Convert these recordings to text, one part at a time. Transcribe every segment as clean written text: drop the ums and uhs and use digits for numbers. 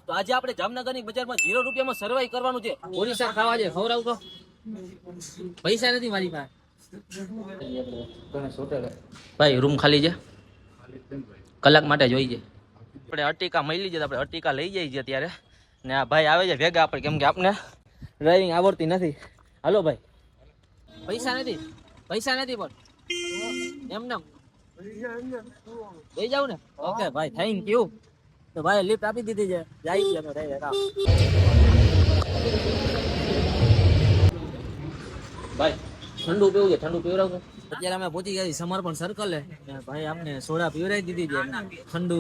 તો આજે આપણે જામનગરની બજારમાં 0 રૂપિયામાં સર્વાઈ કરવાનું છે. ઓરિસ્સા ખાવા છે, ખવડાવ તો. પૈસા નથી મારી પાસે. ભાઈ રૂમ ખાલી છે, કલાક માટે જોઈ છે. આપણે અર્ટિકા મળી છે, આપણે અર્ટિકા લઈ જઈએ છીએ અત્યારે. ને આ ભાઈ આવે છે ભેગા આપણે, કેમ કે આપણે ડ્રાઇવિંગ આવડતી નથી. હાલો ભાઈ, પૈસા નથી પણ એમને લઈ જાવ ને. ઓકે ભાઈ, થેન્ક યુ. તો ભાઈ લિફ્ટ આપી દીધી છે, જાય છે અમે ભાઈ. ઠંડુ પીવું છે, ઠંડુ પીવડાવજો. અત્યારે અમે પહોંચી ગયા સમર્પણ સર્કલ. ભાઈ અમને સોડા પીવડાવી દીધી છે, ઠંડુ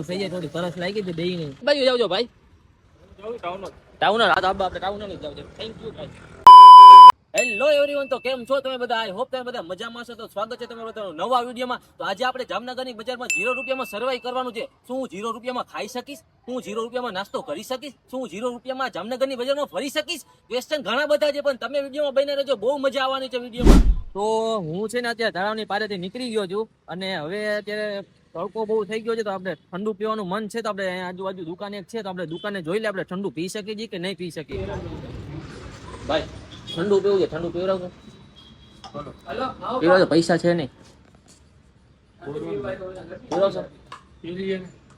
થઈ જાય, થોડી તરસ લાગી હતી બેયને. બાજુ જાવજો ભાઈ, ટાઉનર. હા તો આપણે ટાઉનર જ જાવ છે. થેન્ક યુ ભાઈ. હેલો એવરીવન, તો કેમ છો તમે બધા? આઈ હોપ તમે બધા મજામાં છો. તો સ્વાગત છે તમારું બધાનું નવા વિડીયોમાં. તો આજે આપણે જામનગરની બજારમાં 0 રૂપિયામાં સર્વાઈ કરવાનું છે. શું હું 0 રૂપિયામાં ખાઈ શકીશ? હું 0 રૂપિયામાં નાસ્તો કરી શકીશ? શું હું 0 રૂપિયામાં જામનગરની બજારમાં ફરી શકીશ? ક્વેશ્ચન ઘણા બધા છે, પણ તમે વિડીયોમાં બને રહેજો, બહુ મજા આવવાની છે વિડીયોમાં. તો હું છે ને અત્યારે તળાવની પારેથી નીકળી ગયો છું, અને હવે અત્યારે તડકો બહુ થઈ ગયો છે, તો આપણે ઠંડુ પીવાનું મન છે. તો આપણે આજુબાજુ દુકાન એક છે, તો આપણે દુકાને જોઈ લે આપણે ઠંડુ પી શકીએ છીએ કે નહીં પી શકીએ. ભાઈ ઠંડુ પીવું છે, ઠંડુ પીવડાવજો. પીવડાવજો, પૈસા છે નહીં. પીવડાવશો?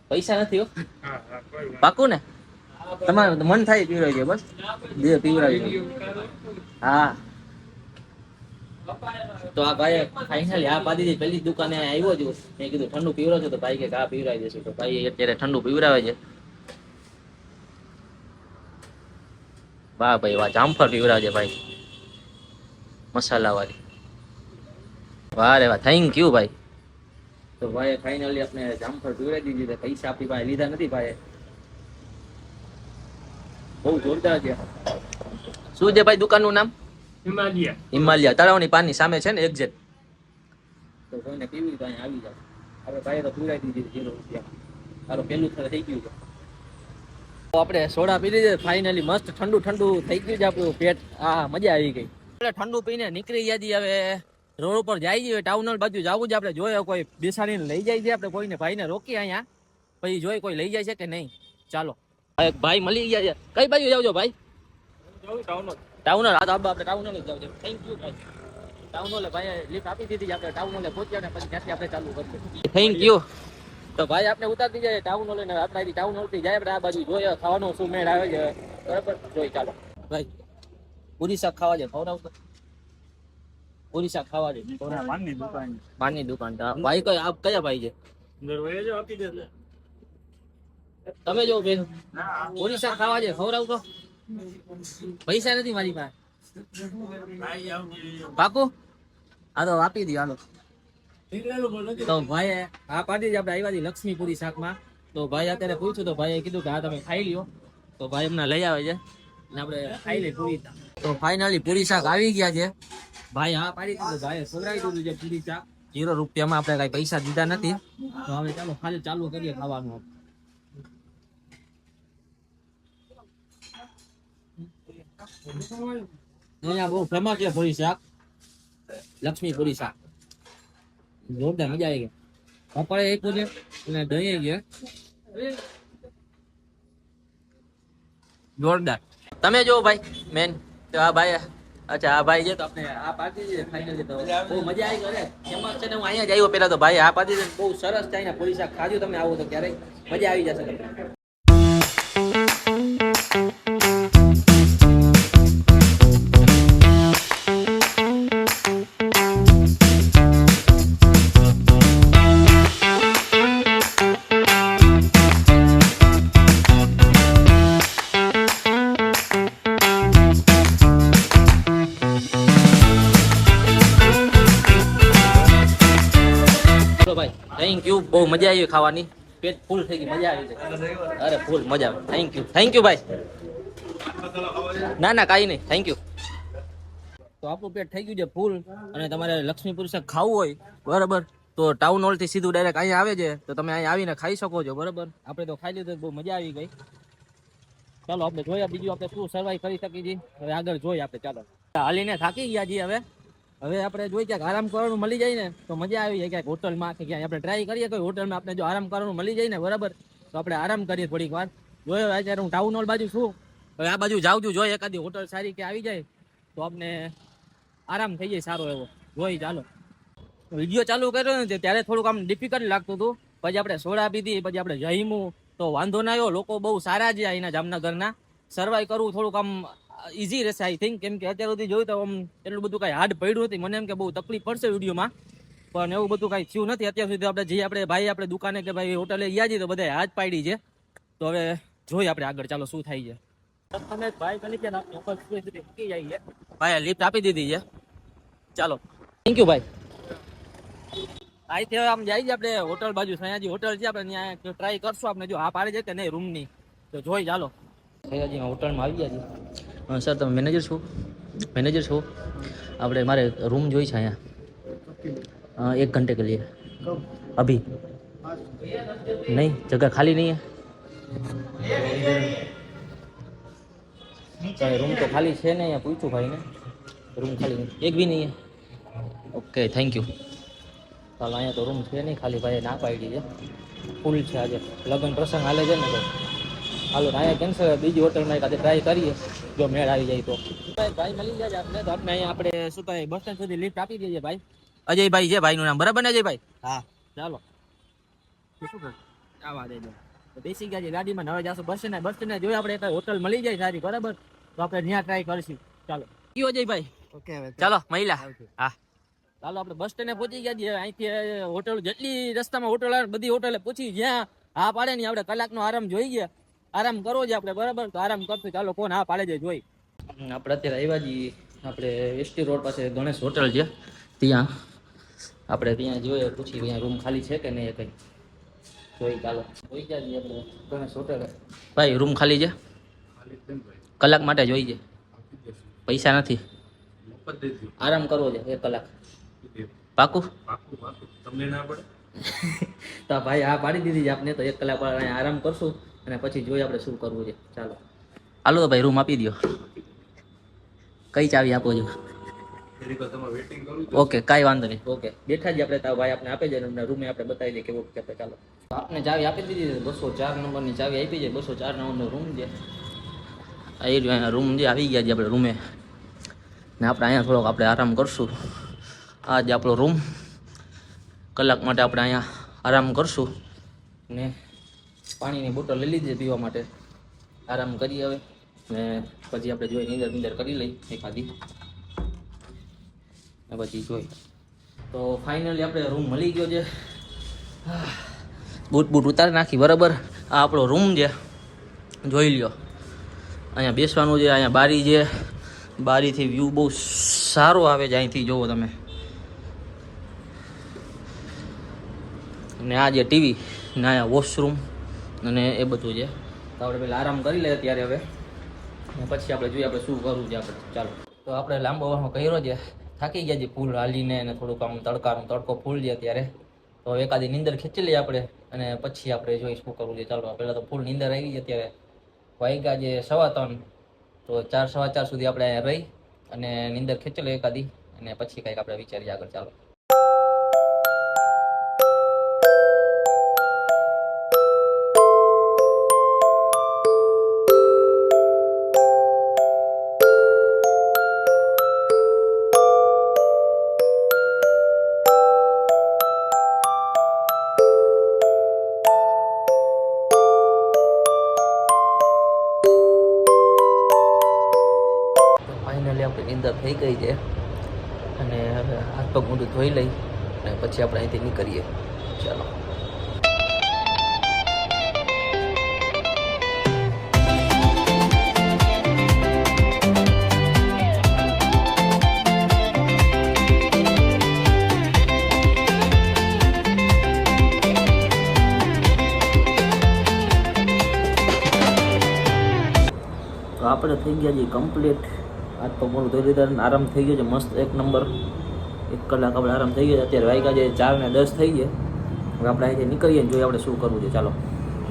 પૈસા નથી હો. પાકું ને? તમારું મન થાય પીવડાવી છે, બસ જે પીવડાવી. હા તો આ ભાઈ ફાઇનલી હા પાડી દીધી. પેલી દુકાને આવ્યો છું, મેં કીધું ઠંડુ પીવડાવજો, તો ભાઈ કે હા પીવડાવી દેશું. તો ભાઈ અત્યારે ઠંડુ પીવડાવે છે. વાહ ભાઈ વાહ, જામફળ પીવડાવજે ભાઈ, મસાલા વાળી. વાહ રે વાહ, થેન્ક યુ ભાઈ. તો ભાઈ ફાઇનલી આપણે જામફળ પીવડાવી દીધી. પૈસા આપણી પાસે લીધા નથી ભાઈ. બહુ જોરદાર છે. શું છે ભાઈ દુકાનનું નામ? હિમાલયા. તળાવની પાની સામે છે ને, એક્ઝેક્ટ. તો કોઈને પીવી તો અહીંયા આવી જાય. આપણે ભાઈ તો પીવડાવી દીધી 0 રૂપિયા. તારો પેલું થઈ ગયું છે. તો આપણે સોડા પી લીધી ફાઇનલી, મસ્ત ઠંડુ થઈ ગયું છે આપણું પેટ. હા મજા આવી ગઈ. એટલે ઠંડુ પીને નીકળી ગયા છીએ. હવે રોડ ઉપર જાય છે, ટાઉનલ બાજુ જવું છે. આપણે જોઈએ કોઈ બેસાડીને લઈ જાય છે. આપણે કોઈને ભાઈને રોકીએ અહીંયા, પછી જોઈએ કોઈ લઈ જાય છે કે નહીં. ચાલો, એક ભાઈ મળી ગયા છે. કઈ બાજુ જાવજો ભાઈ? ટાઉનર. હા તો આપણે ટાઉનર જ જાવ છે. થેન્ક યુ ભાઈ. ટાઉનર ભાઈ લિફ્ટ આપી દીધી. આપણે ટાઉનર પહોંચ્યા ને પછી ત્યાંથી આપણે ચાલુ કરશું. Thank you. તો ભાઈ આપણે ઉતારી જાય ટાઉન હોલ ને આપણે ટાઉન હોલ થી જાય. આપણે આ બાજુ જોઈએ ખાવાનું શું મેળ આવે છે, બરાબર? જોઈ ચાલો ભાઈ. પૂરી શાક ખાવા છે, ખવડાવતો. પૂરી શાક ખાવા છે, પાનની દુકાન. ભાઈ કઈ આપ કયા ભાઈ છે? તમે જો બેન, પૂરી શાક ખાવા છે, ખવડાવતો. પૈસા નથી મારી પાસે. પાકું? હા તો આપી દી હાલો. તો ભાઈ આ પાડી જ આપણે આવ્યા છીએ લક્ષ્મીપુરી શાકમાં. તો ભાઈ અત્યારે પૂછ્યું, તો ભાઈએ કીધું કે હા તમે ખાઈ લ્યો. તો ભાઈ અમને લઈ આવે છે ને આપણે ખાઈ લઈ પૂરી. તો ફાઇનલી પૂરી શાક આવી ગયા છે. ભાઈ હા પાડી દીધું, ભાઈ ખવડાવી દીધું છે પૂરી શાક 0 રૂપિયામાં. આપણે કઈ પૈસા દીધા નથી. તો હવે ચાલો ખાલી ચાલુ કરીએ ખાવાનું. અહીંયા બહુ ફેમસ છે પૂરી શાક, લક્ષ્મીપુરી શાક. જોરદાર, મજા આવી ગઈ. પપડે એક છે અને દહીં છે, જોરદાર. તમે જો ભાઈ મેન તો આ ભાઈ, અચ્છા આ ભાઈ છે. તો આપણે આ પાર્ટી છે ફાઇનલ. તો બહુ મજા આવી ગઈ. ફેમસ છે ને, હું અહીંયા જ આવ્યો પેલા. તો ભાઈ આ પાર્ટી બહુ સરસ છે. અહીંયા પૂરી શાક ખાજો તમે, આવો તો ક્યારેય મજા આવી જશે તમને. થેન્ક યુ, બહુ મજા આવી ખાવાની. પેટ ફૂલ થઈ ગઈ, મજા આવી છે. અરે ફૂલ મજા આવે. થેન્ક યુ ભાઈ. ના કાંઈ નહીં, થેન્ક યુ. તો આપણું પેટ થઈ ગયું છે ફૂલ. અને તમારે લક્ષ્મીપુરી શાક ખાવું હોય, બરાબર, તો ટાઉન હોલ થી સીધું ડાયરેક્ટ અહીંયા આવે છે. તો તમે અહીંયા આવીને ખાઈ શકો છો, બરાબર. આપણે તો ખાઈ લીધું, બહુ મજા આવી ગઈ. ચાલો આપણે જોઈએ બીજું આપણે શું સર્વાઈવ કરી શકીએ છીએ. હવે આગળ જોઈએ આપણે. ચાલો હાલીને થાકી ગયા છીએ. હવે આપણે જોઈએ ક્યાંક આરામ કરવાનું મળી જાય ને તો મજા આવી જાય. ક્યાંક હોટલમાં કે ક્યાંય આપણે ટ્રાય કરીએ કોઈ હોટલમાં આપણે જો આરામ કરવાનું મળી જાય ને, બરાબર, તો આપણે આરામ કરીએ થોડીક વાર. જોયો અત્યારે હું ટાઉન હોલ બાજુ છું, હવે આ બાજુ જાઉં છું, જોઈએ એકાદી હોટલ સારી કે આવી જાય તો આપણે આરામ થઈ જાય સારો એવો. જોઈ ચાલો વિડીયો ચાલુ કર્યો ને ત્યારે થોડુંક આમ ડિફિકલ્ટ લાગતું હતું, પછી આપણે સોડા પીધી, પછી આપણે જઈમું તો વાંધો ના આવ્યો. લોકો બહુ સારા છે અહીંના જામનગરના, સર્વાઈવ કરવું થોડુંક આમ ઈઝી રહેશે આઈ થિંક, કેમ કે અત્યાર સુધી જોયું તો આમ એટલું બધું કાંઈ હાર્ડ પડ્યું નથી. મને એમ કે બહુ તકલીફ પડશે વિડીયોમાં, પણ એવું બધું કાંઈ થયું નથી અત્યાર સુધી. આપણે જે આપણે ભાઈ આપણે દુકાને કે ભાઈ હોટલે ગયા છીએ તો બધા હાથ પાડી છે. તો હવે જોઈએ આપણે આગળ ચાલો શું થાય છે. ભાઈ લિફ્ટ આપી દીધી છે, ચાલો થેન્ક યુ ભાઈ. અહીંથી હવે આમ જાય છે આપણે હોટલ બાજુ, સયાજી હોટલ છે, આપણે ત્યાં ટ્રાય કરશું આપણે, જો આ પાડે છે કે નહીં રૂમની તો જોઈ ચાલો. સયાજી હોટલમાં આવી ગયા છે. સર તમે મેનેજર છો? મેનેજર છો? આપણે મારે રૂમ જોઈ છે અહીંયા 1 घंटे के लिए अभी नहीं, जगह खाली नहीं है. रूम तो खाली है नहीं, पूछू भाई ने, रूम खाली नहीं, एक भी नहीं है. Okay thank you. ચાલો અહીંયા તો રૂમ છે નહીં, ખાલી ભાઈ ના પાડી છે, ફૂલ છે. આજે લગ્ન પ્રસંગ હાલે છે ને તો હાલો અહીંયા કેન્સલ, બીજી હોટલમાં એકાદે ટ્રાય કરીએ જો મેળ આવી જાય તો. ભાઈ મળી જાય આપણે તો આપણે અહીંયા આપણે શું કહે બસ સ્ટેન્ડ સુધી લિફ્ટ આપી દઈએ ભાઈ. અજયભાઈ છે ભાઈનું નામ, બરાબર ને અજયભાઈ? હા ચાલો શું કર આવા દેજો. બેસી ગયા છે ગાડીમાં, હવે જાશું બસ સ્ટેન્ડ. બસ સ્ટેન્ડ જોઈએ આપણે એક હોટલ મળી જાય સારી, બરાબર, તો આપણે ત્યાં ટ્રાય કરશું. ચાલો કયો અજયભાઈ? ઓકે ચાલો મહિલા. હા ચાલો આપણે બસ સ્ટેન્ડે પહોંચી ગયા છીએ. અહીંથી હોટલ જેટલી રસ્તામાં હોટલ આવે બધી હોટલે પૂછી, જ્યાં હા પાડે નહીં આપણે કલાકનો આરામ જોઈ ગયા, આરામ કરવો છે આપણે, બરાબર, તો આરામ કરશું. ચાલો કોણ હા પાડે છે જોઈ. આપણે અત્યારે આવ્યા છીએ આપણે એસટી રોડ પાસે ગણેશ હોટલ છે, ત્યાં આપણે ત્યાં જોઈએ પૂછી ત્યાં રૂમ ખાલી છે કે નહીં એ કંઈ જોઈ. ચાલો જોઈ ગયા છીએ આપણે ગણેશ હોટલ. ભાઈ રૂમ ખાલી છે? કલાક માટે જોઈ છે, પૈસા નથી, આરામ કરવો છે 1 કલાક. પાકું? તમને ના પડે તો ભાઈ આ પાડી દીધી છે આપણે, તો 1 કલાક આરામ કરશું અને પછી જોઈએ આપણે શું કરવું છે. ચાલો હાલો તો ભાઈ રૂમ આપી દો. કઈ ચાવી આપો છો? ઓકે કાંઈ વાંધો નહીં, ઓકે બેઠા જ આપણે, તો ભાઈ આપણે આપી જાય અમને રૂમે આપણે બતાવી દઈએ કેવું છે. ચાલો આપને ચાવી આપી દીધી છે, 204 નંબરની ચાવી આપી છે. 204 નંબરનો રૂમ છે, અહીંયા રૂમ જે આવી ગયા છે આપણે રૂમે, ને આપણે અહીંયા થોડોક આપણે આરામ કરશું. આ જ આપણો રૂમ, કલાક માટે આપણે અહીંયા આરામ કરશું. ને પાણીની બોટલ લઈ લીધી પીવા માટે, આરામ કરીએ હવે, ને પછી આપણે જોઈ નીંદર કરી લઈ એકાદી, ને પછી જોઈ. તો ફાઇનલી આપણે રૂમ મળી ગયો છે. બૂટ ઉતારી નાખી, બરાબર. આ આપણો રૂમ છે, જોઈ લ્યો. અહીંયા બેસવાનું છે, અહીંયા બારી છે, બારીથી વ્યૂ બહુ સારો આવે છે અહીંથી, જુઓ તમે. ને આ જે ટીવી ને અહીંયા વોશરૂમ અને એ બધું છે. તો આપણે પહેલાં આરામ કરી લઈએ ત્યારે હવે, ને પછી આપણે જોઈએ આપણે શું કરવું છે આપણે. ચાલો તો આપણે લાંબો વાનો કર્યો છે, થાકી ગયા છે ફૂલ હાલીને, અને થોડુંક આમ તડકો ફૂલ છે અત્યારે, તો એકાદી નીંદર ખેંચી લઈએ આપણે, અને પછી આપણે જોઈએ શું કરવું છે. ચાલો પહેલાં તો ફૂલ નીંદર આવી છે. અત્યારે વાગ્યા છે 3:15, તો 4, 4:15 સુધી આપણે અહીંયા રહી અને નીંદર ખેંચી લઈએ એકાદી, અને પછી કંઈક આપણે વિચારીએ આગળ. ચાલો ફાઇનલી આપણી નીંદર થઈ ગઈ છે, અને હવે હાથ પગ મોઢું ધોઈ લઈ અને પછી આપણે અહીંથી નીકળીએ. ચાલો તો આપણે થઈ ગયા છીએ કમ્પ્લીટ. હાથ પગ મોઢું ધોઈ લીધા, આરામ થઈ ગયો છે મસ્ત 1 નંબર. 1 કલાક આપણે આરામ થઈ ગયો છે. અત્યારે વાગ્યા છે 4:10 થઈ ગયા. હવે આપણે અહીંથી નીકળીએ ને જોઈએ આપણે શું કરવું છે. ચાલો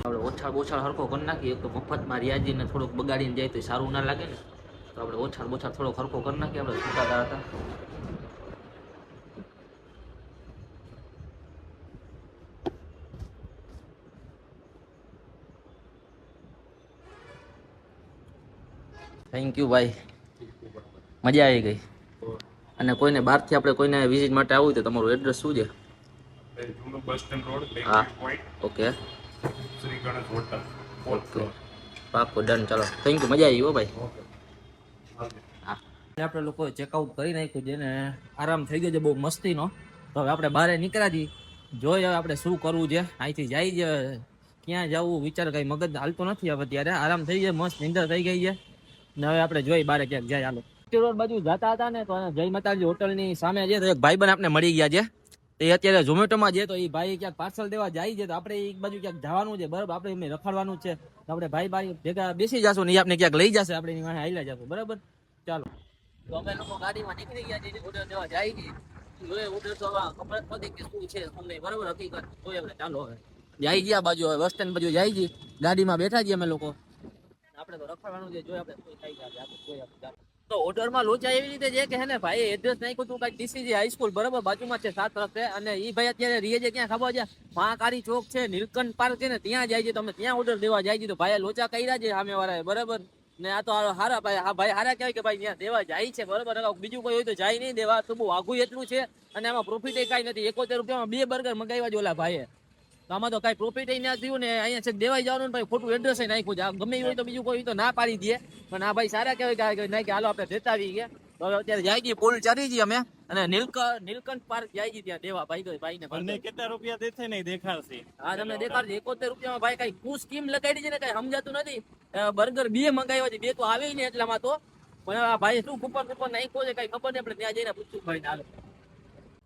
આપણે ઓછાળ હરખો કરી નાખીએ. એક તો મફતમાં રિયાજીને થોડુંક બગાડીને જાય તો સારું ના લાગે ને, તો આપણે ઓછાળ થોડોક હરખો કરી નાખીએ. આપણે છૂટા હતા. થેન્ક યુ ભાઈ, મજા આવી ગઈ. અને કોઈને બહારથી આપણે કોઈને વિઝિટ માટે આવવું તો તમારું એડ્રેસ શું છે? જૂનું બસ સ્ટેન્ડ રોડ, હા, point, okay Shri Ganesh hotel, okay, પાકું, ડન. ચાલો, થેન્ક યુ, મજા આવી હો ભાઈ. હા, આપણે લોકો ચેકઆઉટ કરી નાખ્યું છે ને આરામ થઈ ગયો છે બહુ મસ્તીનો. તો હવે આપણે બહાર નીકળ્યા છીએ, જોઈએ હવે આપણે શું કરવું છે. અહીંથી જાય છે, ક્યાં જવું વિચાર કઈ મગજ હાલતો નથી. હવે ત્યારે આરામ થઈ જાય, મસ્ત નીંદર થઈ ગઈ છે ને હવે આપણે જોઈ બારે ક્યાંક જાય. હાલો, રોડ બાજુ જતા હતા ને તો જય માતાજી હોટલ ની સામે છે તો એક ભાઈબંધ આપણે મળી ગયા છે. એ અત્યારે ઝોમેટોમાં છે તો એ ભાઈ ક્યાંક પાર્સલ દેવા જાય છે તો આપણે એક બાજુ ક્યાંક જવાનું છે. બરાબર, આપણે એમને રખડવાનું છે તો આપણે ભાઈ ભેગા બેસી જશું ને એ આપણે ક્યાંક લઈ જશે, આપણે એની વાંહે હાલ્યા જશું. બરાબર, ચાલો. તો અમે લોકો ગાડીમાં નીકળી ગયા છીએ, ઓર્ડર દેવા જાય છે. જોઈએ ઓર્ડર તો ખબર નથી કે શું છે શું નહીં. બરાબર, હકીકત જોઈએ આપણે. ચાલો હવે જાય ગયા બાજુ, હવે બસ સ્ટેન્ડ બાજુ જાય છે, ગાડીમાં બેઠા છીએ અમે લોકો. આપણે તો રખડવાનું છે, જોઈએ આપણે કોઈ થઈ જાય આપણે જોઈએ આપણે. તો ઓર્ડરમાં લોચા એવી રીતે છે કે હે ને ભાઈ એડ્રેસ નાખ્યું તું કઈક ડીસીજી હાઈસ્કૂલ, બરાબર, બાજુમાં છે 7 રસ્તે. અને એ ભાઈ અત્યારે રીએ છે ક્યાં ખબર છે? મહાકાળી ચોક છે, નીલકંઠ પાર્ક છે ને ત્યાં જાય છે. તમે ત્યાં ઓર્ડર દેવા જાય છે તો ભાઈ લોચા કર્યા છે સામે વાળાએ. બરાબર ને આ તો હારા ભાઈ, હા ભાઈ હારા કહેવાય કે ભાઈ ત્યાં દેવા જાય છે. બરાબર, બીજું કોઈ હોય તો જાય નહીં દેવા. તો બહુ આઘું એટલું છે અને આમાં પ્રોફિટ કઈ નથી. 71 રૂપિયામાં 2 બર્ગર મંગાવ્યા છે ઓલા ભાઈએ. તો આમાં તો કઈ પ્રોફિટ ના થયું ને અહીંયા છે દેવાઈ જવાનું ને ભાઈ ખોટું એડ્રેસ નાખ્યું છે. ગમે હોય તો બીજું કોઈ તો ના પાડી દે, પણ આ ભાઈ સારા કહેવાય કે હાલો આપણે દેતા આવી ગયા. તો હવે અત્યારે જાય છે, પુલ ચડી છીએ અમે અને નીલકંઠ પાર્ક જાય છે ત્યાં દેવા ભાઈ ને કેટલા રૂપિયા દેશે નહીં દેખાડશે. હા, તમને દેખાડશે. 71 રૂપિયામાં ભાઈ કઈ શું સ્કીમ લગાડી છે ને કઈ સમજાતું નથી. બર્ગર 2 મંગાવ્યા છે, 2 તો આવે ને એટલામાં તો. પણ આ ભાઈ શું કુપન નાખ્યો છે કઈ ખબર નહીં. આપણે ત્યાં જઈને પૂછશું ભાઈ. હાલો,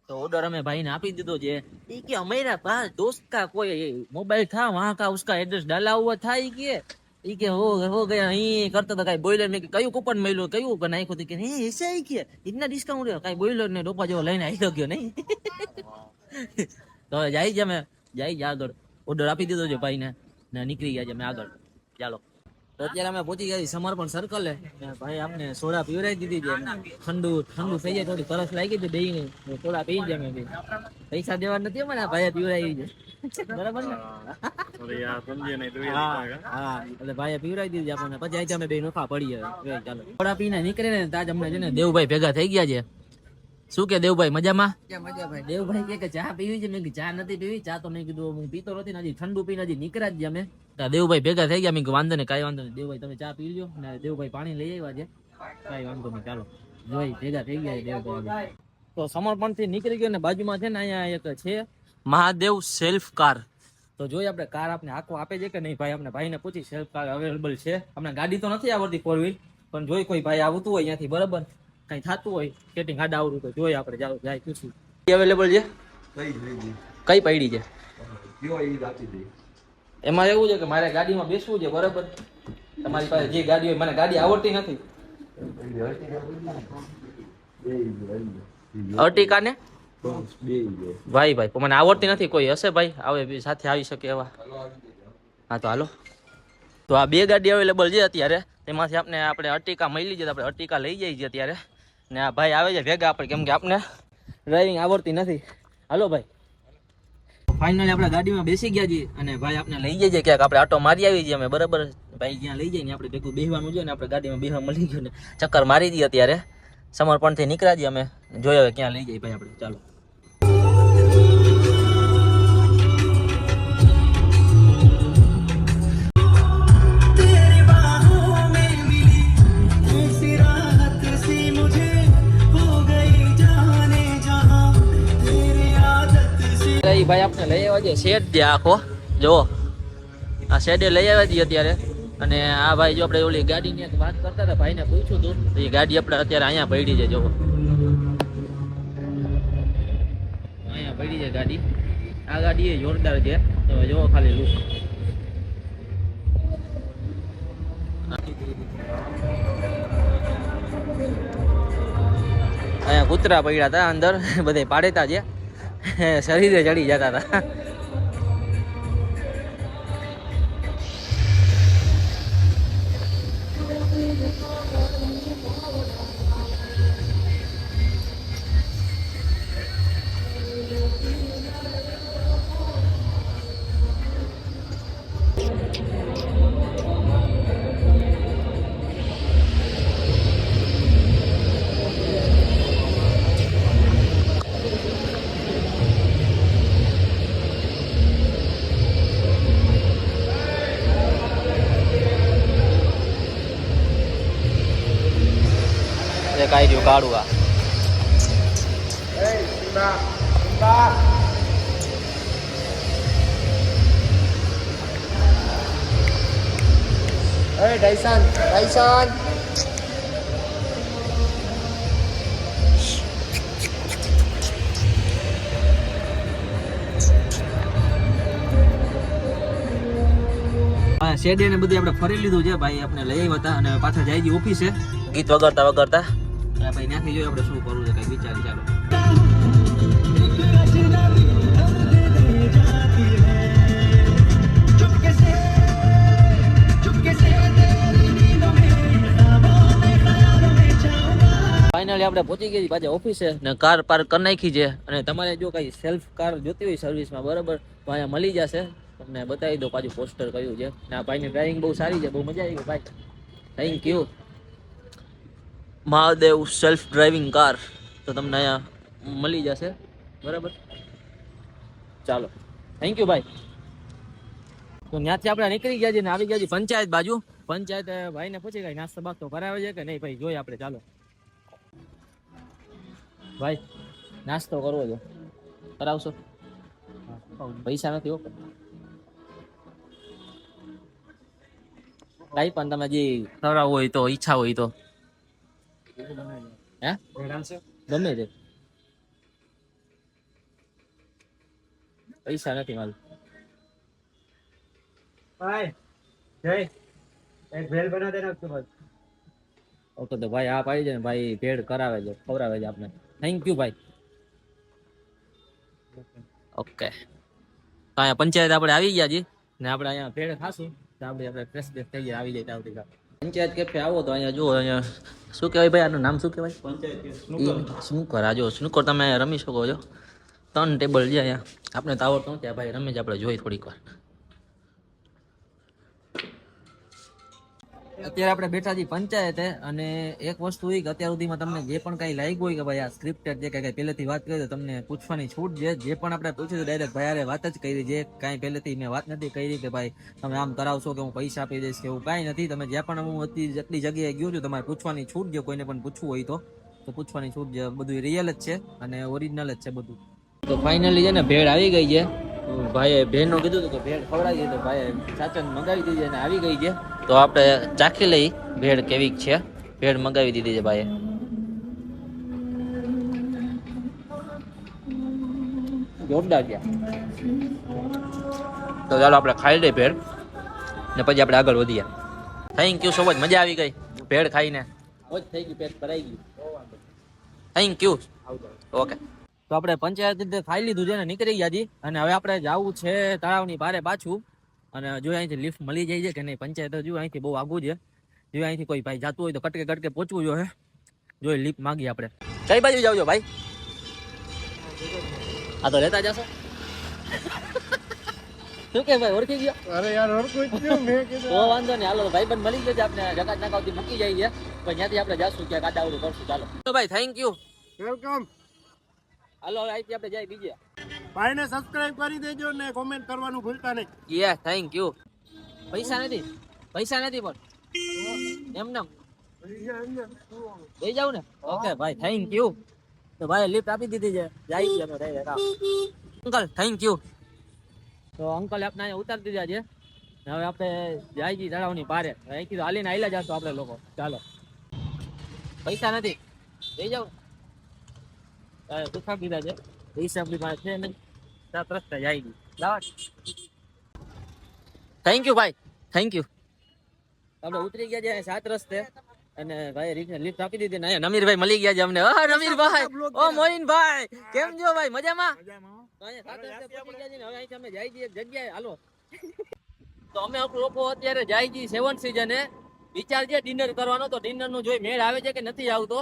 તો ઓર્ડર અમે ભાઈને આપી દીધો છે. એ કે અમારા પાસ दोस्त का कोई मोबाइल था, वहां का उसका एड्रेस डाला हुआ था. એ કે હો ગયા અહીં કરતા હતા કઈ બોઈલર ને કયું કૂપન મળ્યું કયું નાખ્યું હતું કે નહીં એસા હી કે ઇતના ડિસ્કાઉન્ટ કઈ બોઈલર ને ડોપા જેવો લઈને આવી ગયો નહીં. તો જાય છે અમે જાય આગળ, ઓર્ડર આપી દીધો છે ભાઈને ને નીકળી ગયા છે અમે આગળ. ચાલો, તો અત્યારે અમે પહોંચી ગયા સમર્પણ સર્કલ. ભાઈ આપણે સોડા પીવડાવી દીધી છે, ઠંડુ થઈ જાય, થોડી તરસ લાગી હતી દહીં ને સોડા પી જાય. અમે પૈસા દેવા નથી મને ભાઈ પીવડાવી છે. બરાબર ને? હા, એટલે ભાઈ પીવડાવી દીધી આપણને. પછી આજે અમે બે નોખા પડીએ. ચાલો, સોડા પીને નીકળે ને તાજ અમને છે ને દેવભાઈ ભેગા થઈ ગયા છે. શું કે દેવભાઈ મજામાં? દેવભાઈ કે ચા પીવી છે? મેં કીધું ચા નથી પીવી. ચા તો મેં કીધું હું પીતો નથી ને, હજી ઠંડુ પીને હજી નીકળ્યા જ અમે. દેવભાઈ ભેગા થઈ ગયા. મેં કીધું વાંધો ને કાંઈ વાંધો નહીં દેવભાઈ, તમે ચા પી લો. ને દેવભાઈ પાણી લઈ આવ્યા છે, કાંઈ વાંધો નહીં. ચાલો, જોઈ ભેગા થઈ ગયા દેવભાઈ. તો સમર્પણ થી નીકળી ગયો ને બાજુમાં છે ને અહીંયા એક છે મહાદેવ સેલ્ફ કાર. તો જોઈએ આપણે કાર આપણે આખો આપે છે કે નહીં. ભાઈ આપણે ભાઈને પૂછી, સેલ્ફ કાર અવેલેબલ છે. આપણે ગાડી તો નથી આવડતી 4 વ્હીલ, પણ જોઈ કોઈ ભાઈ આવતું હોય ત્યાંથી, બરાબર કઈ થતું હોય સેટિંગ આડા આવડું તો જોઈએ આપણે. ચાલો જાય પૂછું અવેલેબલ છે. કઈ પડી છે એમાં એવું છે કે મારે ગાડીમાં બેસવું છે, બરાબર. તમારી પાસે જે ગાડી હોય, મને ગાડી આવડતી નથી. અર્ટિકા ને ભાઈ મને આવડતી નથી. કોઈ હશે ભાઈ આવે સાથે આવી શકે એવા? હા તો હાલો. તો આ 2 ગાડી અવેલેબલ છે અત્યારે. તેમાંથી આપણે અર્ટિકા મળી છે તો આપણે અર્ટિકા લઈ જઈએ છીએ અત્યારે. ને આ ભાઈ આવે છે ભેગા આપણે, કેમ કે આપણે ડ્રાઇવિંગ આવડતી નથી. હાલો ભાઈ, ફાઇનલી આપણે ગાડીમાં બેસી ગયા છીએ અને ભાઈ આપણે લઈ જઈએ ક્યાંક. આપણે આટો મારી આવી છીએ અમે, બરાબર. ભાઈ જ્યાં લઈ જઈએ ને આપણે ભેગું બેસવાનું છે ને આપણે ગાડીમાં બેસવા મળી ગયું ને ચક્કર મારી દઈએ. અત્યારે સમર્પણથી નીકળ્યા છીએ અમે, જોઈએ હવે ક્યાં લઈ જઈએ ભાઈ આપણે. ચાલો, ભાઈ આપણે લઈ આવ્યા છે શેડ છે આખો. જો આ શેડે લઈ આવ્યા છીએ અત્યારે. અને આ ભાઈ જો આપણે ઓલી ગાડીની વાત કરતા હતા, ભાઈને પૂછ્યું હતું તો એ ગાડી આપણે અત્યારે અહીંયા પડી છે. જો અહીંયા પડી છે ગાડી. આ ગાડી એ જોરદાર છે. તો જો ખાલી લુક. અહીંયા કૂતરા પડ્યા હતા અંદર, બધે પાડેતા છે, શરીરે ચડી જતા હતા. કાઈ રહ્યું કાળું આ ડાયસન શેડે ને બધું આપણે ફરી લીધું છે ભાઈ, આપણે લઈ આવ્યા હતા અને પાછા જાય છે ઓફિસે ગીત વગાડતા વગાડતા. અને ભાઈ ત્યાંથી જોઈએ આપણે શું કરવું છે કઈ વિચારી. ચાલો ફાઇનલી આપણે પહોંચી ગયા પાછા ઓફિસે ને કાર પાર્ક કરી નાખી છે. અને તમારે જો કઈ સેલ્ફ કાર જોતી હોય સર્વિસમાં બરાબર તો અહીંયા મળી જશે. તમને બતાવી દો પાછું પોસ્ટર કયું છે. ને આ ભાઈની ડ્રાઇવિંગ બહુ સારી છે, બહુ મજા આવી ગઈ ભાઈ. Thank you. Mahadev self driving car તો તમને અહીંયા મળી જશે બરાબર. ચાલો થેન્ક યુ ભાઈ. તો ત્યાંથી આપણે નીકળી ગયા છીએ ને આવી ગયા છીએ પંચાયત બાજુ. પંચાયત ભાઈને પૂછી કઈ નાસ્તો બાસ્તો કરાવે છે કે નહીં ભાઈ, જોઈએ આપણે. ચાલો ભાઈ નાસ્તો કરવો છે, કરાવશો? પૈસા નથી હો કઈ પણ તમે જે કરાવવું હોય તો ઈચ્છા હોય તો હે ગમે તે. પૈસા નથી મારું. ભાઈ જય એક ભેલ બના દેના તો બસ. ઓકે તો ભાઈ આ પાડી છે ને ભાઈ, ભેળ કરાવે છે, ખવડાવે છે આપણે. થેન્ક યુ ભાઈ. ઓકે તો અહીંયા પંચાયત આપણે આવી ગયા છીએ ને આપણે અહીંયા ભેળ ખાશું તો આપણે ફ્રેશ બેસ થઈ ગયા આવી જાય આવતી કાલ. પંચાયત કેફે આવો તો અહીંયા જુઓ, અહીંયા શું કહેવાય ભાઈ, આનું નામ શું કહેવાય? પંચાયત સ્નૂકર. આ જો સ્નૂકર તમે અહીંયા રમી શકો છો. 3 ટેબલ છે અહીંયા. આપણે તો આવડતું નથી, ભાઈ રમે જ આપણે જોઈ થોડીક વાર. અત્યારે આપણે બેઠા છીએ પંચાયતે અને એક વસ્તુ એ કે અત્યાર સુધીમાં તમને જે પણ કઈ લાગ્યું હોય કે ભાઈ આ સ્ક્રિપ્ટેડ જે કઈ પહેલેથી વાત કરી તો તમને પૂછવાની છૂટ છે. જે પણ આપણે પૂછ્યું ડાયરેક્ટ ભાઈ અરે વાત જ કરી. જે કાંઈ પહેલેથી મેં વાત નથી કરી કે ભાઈ તમે આમ કરાવશો કે હું પૈસા આપી દઈશ કે એવું કાંઈ નથી. તમે જ્યાં પણ હું જેટલી જગ્યાએ ગયો છું તમારે પૂછવાની છૂટ છે. કોઈને પણ પૂછવું હોય તો પૂછવાની છૂટ છે. બધું રિયલ જ છે અને ઓરિજિનલ જ છે બધું. તો ફાઇનલી છે ને ભેળ આવી ગઈ છે. ભાઈએ ભેળનું કીધું હતું કે ભેળ ખવડાવી દે તો ભાઈએ સાચન મંગાવી દીધી અને આવી ગઈ છે. તો આપણે ચાખી લઈ ભેળ કેવી છે. ભેળ મંગાવી દીધી છે ભાઈએ. જોરદાર છે. તો ચાલો આપણે ખાઈ લઈએ ભેળ ને પછી આપણે આગળ વધીએ. Thank you so much. મજા આવી ગઈ ભેળ ખાઈને. મોજ થઈ ગઈ, પેટ ભરાઈ ગયું. Thank you. ઓકે તો આપણે પંચાયત ખાઈ લીધું છે ને નીકળી ગયા છીએ. અને હવે આપણે જવું છે તળાવની બારે પાછું. અને જો અહીંથી લિફ્ટ મળી જાય છે કે નહીં. પંચાયત જો અહીંથી બહુ આગું છે. જો અહીંથી કોઈ ભાઈ જતું હોય તો કટકે કટકે પહોંચવું જોઈએ. જો લિફ્ટ માગીએ આપણે. કઈ બાજુ જાવ છો ભાઈ? આ તો લેતા જશો શું કે ભાઈ ઓળખી ગયો? અરે યાર ઓળખું જ છું મેં કીધું. તો વાંધો નહીં, હાલો ભાઈ બંધ મળી ગયો છે. આપણે જકાત નાકાવથી મૂકી જાય છે પણ ત્યાંથી આપણે જાશું ક્યાંક આડાવડું કરશું. ચાલો તો ભાઈ થેન્ક યુ. વેલકમ. હાલો હવે અહીંથી આપણે જાય બીજે. ભાઈને સબસ્ક્રાઇબ કરી દેજો ને કોમેન્ટ કરવાનું ભૂલતા નહીં. યે થેન્ક યુ. પૈસા નથી પણ એમ નામ લઈ જાવ ને. ઓકે ભાઈ થેન્ક યુ. તો ભાઈ લિફ્ટ આપી દીધી છે. જાય છે અમે અંકલ થેન્ક યુ. તો અંકલ આપણે અહીંયા ઉતારી દીધા છે. હવે આપણે જાય છીએ તળાવની પારે. અહીંથી તો હાલીને હાલ્યા જશું આપણે લોકો. ચાલો પૈસા નથી લઈ જાવ. પૂછા કીધા છે પૈસા આપણી પાસે છે નહીં. 7 રસ્તા જાય ગઈ. થેન્ક યુ ભાઈ થેન્ક યુ. આપણે ઉતરી ગયા છે 7 રસ્તે અને ભાઈ લિફ્ટ આપી દીધી ને અહીંયા નમીરભાઈ મળી ગયા છે અમને. નમીરભાઈ ઓ મોઈનભાઈ કેમ છો ભાઈ? મજામાં? અહીંયા 7 રસ્તે પહોંચી ગયા છે ને હવે અહીંથી અમે જાય છીએ એક જગ્યાએ. હાલો તો અમે લોકો અત્યારે જાય છીએ 7 સીઝને. વિચાર છે ડિનર કરવાનો. તો ડિનર નું જોઈ મેળ આવે છે કે નથી આવતો.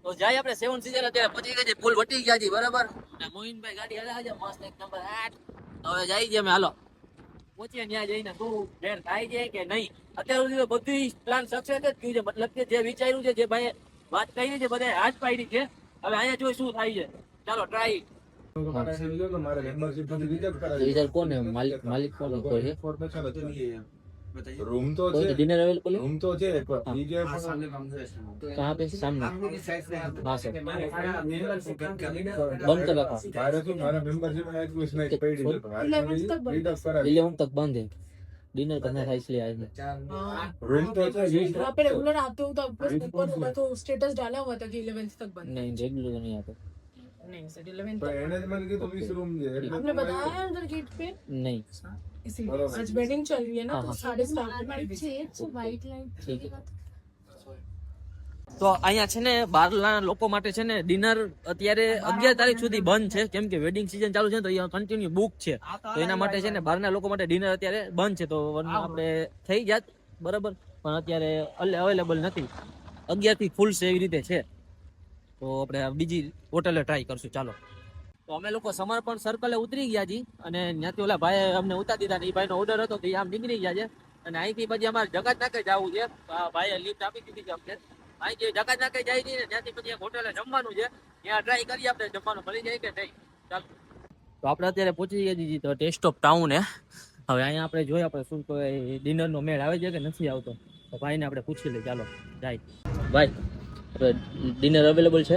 તો જાય આપણે 7 સીઝન અત્યારે પહોંચી ગયા છે. પુલ વટી ગયા છે બરાબર. મોહિનભાઈ ગાડી હલાવે છે મસ્ત 1 નંબર 8. હવે જાય છે અમે. હાલો પહોંચીએ ત્યાં જઈને તું ભેળ થાય છે કે નહીં. અત્યાર સુધી બધી પ્લાન સક્સેસ જ થયું છે. મતલબ કે જે વિચાર્યું છે જે ભાઈ વાત કરી છે બધા હાથ પાડી છે. હવે અહીંયા જોઈ શું થાય છે. ચાલો ટ્રાય. रूम तो कोई है, डिनर अवेलेबल है रूम तो है पर हाँ। ये क्या है? कहाँ पे सामने हाँ सर बंद कर रखा मारे तो मारा मेंबरशिप है तो इसने पेड है 11 तक बंद। 11 तक बंद है डिनर करना था इसलिए आए थे रूम तो है ये वहाँ पे रेगुलर आते हो तो आपको ऊपर होगा तो स्टेटस डाला हुआ था कि 11th तक बंद। नहीं रेगुलर नहीं आते नहीं सर 11th तो तक मैनेजमेंट की तो 20 रूम है आपने बताया है अंदर गेट पे नहीं इसीलिए आज वेडिंग चल रही है ना हाँ, तो हाँ। साढ़े 7 व्हाइट ठीक लाइट તો અહીંયા છે ને બહારના લોકો માટે છે ને ડિનર અત્યારે 11 તારીખ સુધી બંધ છે કેમ કે વેડિંગ સીઝન ચાલુ છે ને તો અહીંયા કન્ટિન્યુ બુક છે તો એના માટે છે ને બહારના લોકો માટે ડિનર અત્યારે બંધ છે તો આપણે થઈ જાત બરાબર પણ અત્યારે અવેલેબલ નથી 11 થી ફૂલ છે એવી રીતે છે તો આપણે બીજી હોટલે ટ્રાય કરશું ચાલો તો અમે લોકો સમર્પણ સર્કલે ઉતરી ગયા છી અને ત્યાંથી ઓલા ભાઈ અમને ઉતારી દીધા ને એ ભાઈનો ઓર્ડર હતો તો એ આમ નીકળી ગયા છે અને અહીંથી પછી અમારે જગત નાકે જવું છે તો આ ભાઈએ લિફ્ટ આપી દીધી છે અમને અહીંથી જગત નાકે જાય છે ને ત્યાંથી પછી એક હોટલે જમવાનું છે ત્યાં ટ્રાય કરીએ આપણે જમવાનું મળી જાય કે નહીં ચાલો તો આપણે અત્યારે પહોંચી ગયા છીએ તો ટેસ્ટ ઓફ ટાઉન હે હવે અહીંયા આપણે જોઈએ આપણે શું કોઈ ડિનરનો મેળ આવે છે કે નથી આવતો તો ભાઈને આપણે પૂછી લઈએ ચાલો જાય ભાઈ ડિનર અવેલેબલ છે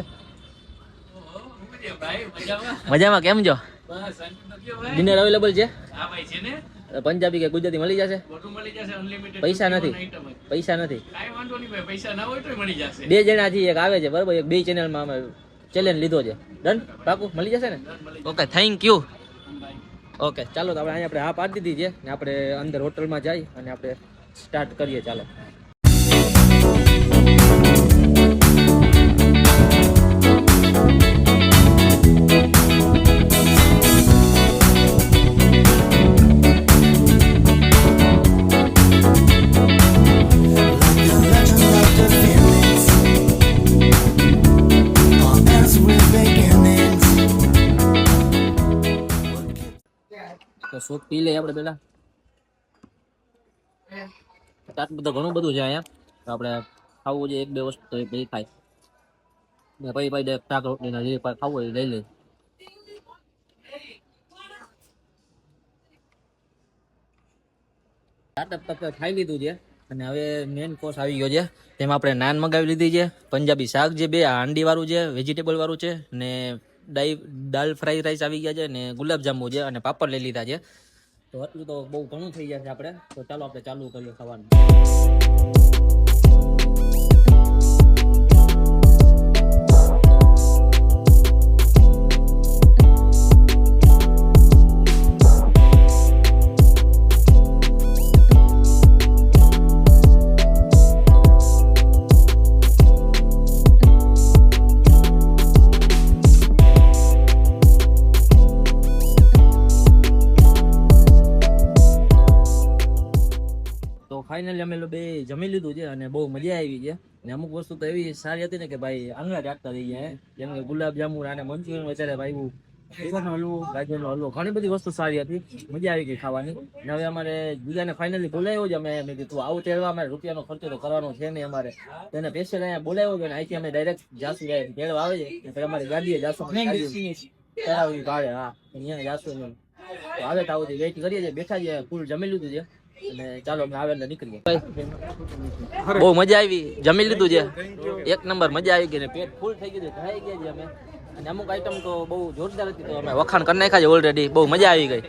મજામાં કેમ છો ડિનર અવેલેબલ છે પંજાબી કે ગુજરાતી મળી જશે પૈસા નથી બે જણા છીએ એક આવે છે બરાબર એક બે ચેનલમાં અમે ચેલેન્જ લીધો છે ડન પાકું મળી જશે ને ઓકે થેન્ક યુ ઓકે ચાલો તો આપણે અહીંયા આપણે હા પાડી દીધી છે ને આપણે અંદર હોટલમાં જઈ અને આપણે સ્ટાર્ટ કરીએ ચાલો તો સૂપ પી લઈએ આપણે પેલા આટલું બધું ઘણું બધું છે અહીંયા તો આપણે ખાવું છે એક બે વસ્તુ તો એ પછી ખાય ને પછી શાક રોટલી ના જે ખાવું હોય એ લઈ લઈએ ખાઈ લીધું છે અને હવે મેન કોર્સ આવી ગયો છે તેમાં આપણે નાન મગાવી લીધી છે પંજાબી શાક જે બે હાંડી વાળું છે વેજીટેબલ વાળું છે ને દાલ ફ્રાઈ રાઈસ આવી ગયા છે ને ગુલાબજાંબુ છે અને પાપડ લઈ લીધા છે તો આટલું તો બહુ ઘણું થઈ જશે આપણે તો ચાલો આપણે ચાલુ કરીએ ખાવાનું ફાઇનલી અમે બે જમી લીધું છે અને બહુ મજા આવી છે ને અમુક વસ્તુ તો એવી સારી હતી ને કે ભાઈ આંગળા ચાટતા થઈ ગયા જેમ કે ગુલાબજાંબુ અને મંચુરિયન વધારે ભાઈ બેસનનો હલવો ગાજરનો હલવો ઘણી બધી વસ્તુ સારી હતી મજા આવી ગઈ ખાવાની ને હવે અમારે બીજાને ફાઇનલી બોલાવ્યો છે અમે મેં કીધું આવું તેડવા અમારે રૂપિયાનો ખર્ચો તો કરવાનો છે નહીં અમારે તેને સ્પેશિયલ અહીંયા બોલાવ્યો છે ને અહીંથી અમે ડાયરેક્ટ જાસુ તેડવા આવે છે પછી અમારી ગાડીએ જાસુ કરાવી ભાડે હા અહીંયા જાસુ તો આવે તો આવું વેઇટ કરીએ છીએ બેઠા છીએ ફૂલ જમી લીધું છે અને ચાલો અમે આવે એટલે નીકળીએ બહુ મજા આવી જમી લીધું છે એક નંબર મજા આવી ગઈ ને પેટ ફૂલ થઈ ગયું ખાઈ ગયા છે અમે અને અમુક આઈટમ તો બહુ જોરદાર હતી તો અમે વખાણ કરી નાખ્યા છે ઓલરેડી બહુ મજા આવી ગઈ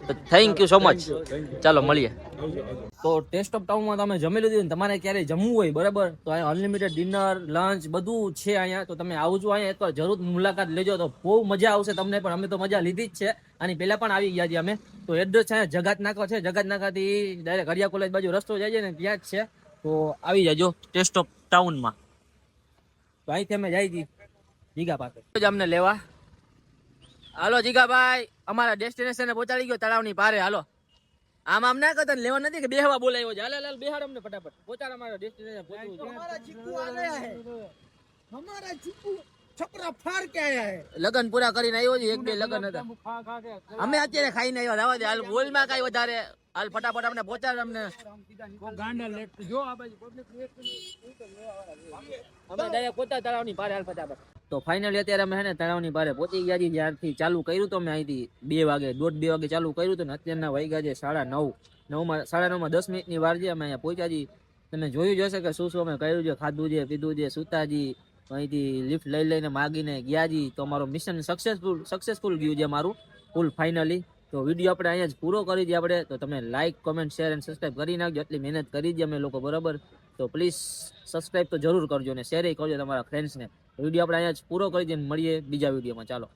તો થેન્ક યુ સો મચ ચાલો મળીએ તો ટેસ્ટ ઓફ ટાઉનમાં તમે જમી લીધું ને તમારે ક્યારેય જમવું હોય બરાબર તો અહીંયા અનલિમિટેડ ડિનર લંચ બધું છે અહીંયા તો તમે આવજો અહીંયા એકવાર જરૂર મુલાકાત લેજો તો બહુ મજા આવશે તમને પણ અમે તો મજા લીધી જ છે આની પહેલા પણ આવી ગયા છીએ અમે તો એડ્રેસ છે જગાત નાકા છે જગાત નાકાથી ડાયરેક્ટ હરિયા કોલેજ બાજુ રસ્તો જાય છે ને ત્યાં જ છે તો આવી જાજો ટેસ્ટ ઓફ ટાઉનમાં તો અહીંથી અમે જાય છીએ જીગા પાસે અમને લેવા હાલો જીગાભાઈ અમારા ડેસ્ટિનેશન પહોંચાડી ગયો તળાવની પારે હાલો આમ આમ ના કરતા લેવા નથી કે બેહવા બોલાવ્યો છે હાલ બેહાડ અમને ફટાફટ પહોંચાડ અમારા ડેસ્ટિનેશન પહોંચવું છે લગન પૂરા કરીને આવ્યો છે, એક બે લગન હતા. અમે અત્યારે ખાઈને આવ્યા, રહેવા દે. હાલ બોલમાં કઈ વધારે, હાલ ફટાફટ અમને પહોંચાડ અમને. અમે ડાયરેક્ટ પોતા તળાવની પારે, હાલ ફટાફટ. તો ફાઇનલી અત્યારે અમે હે ને તળાવની પારે પહોંચી ગયા છીએ. જ્યારથી ચાલુ કર્યું તો અમે અહીંથી 2 વાગે, 1:30 વાગે ચાલુ કર્યું હતું ને અત્યારના વાગ્યા છે 9:30. 9:30 10 મિનિટની વાર છે. અમે અહીંયા પહોંચ્યા છીએ. તમે જોયું જશે કે શું અમે કર્યું છે, ખાધું છે, પીધું છે, સુતાજી, અહીંથી લિફ્ટ લઈને માગીને ગયા જી. તો અમારું મિશન સક્સેસફુલ ગયું છે અમારું ફૂલ ફાઇનલી. તો વિડીયો આપણે અહીંયા જ પૂરો કરી દઈએ આપણે. તો તમે લાઇક, કોમેન્ટ, શેર અને સબસ્ક્રાઈબ કરી નાખજો. એટલી મહેનત કરી દઈએ અમે લોકો, બરાબર. તો પ્લીઝ સબસ્ક્રાઈબ તો જરૂર કરજો અને શેર કરજો તમારા ફ્રેન્ડ્સને. વિડીયો આપણે અહીંયા જ પૂરો કરી દઈએ. મળીએ બીજા વિડીયોમાં. ચાલો.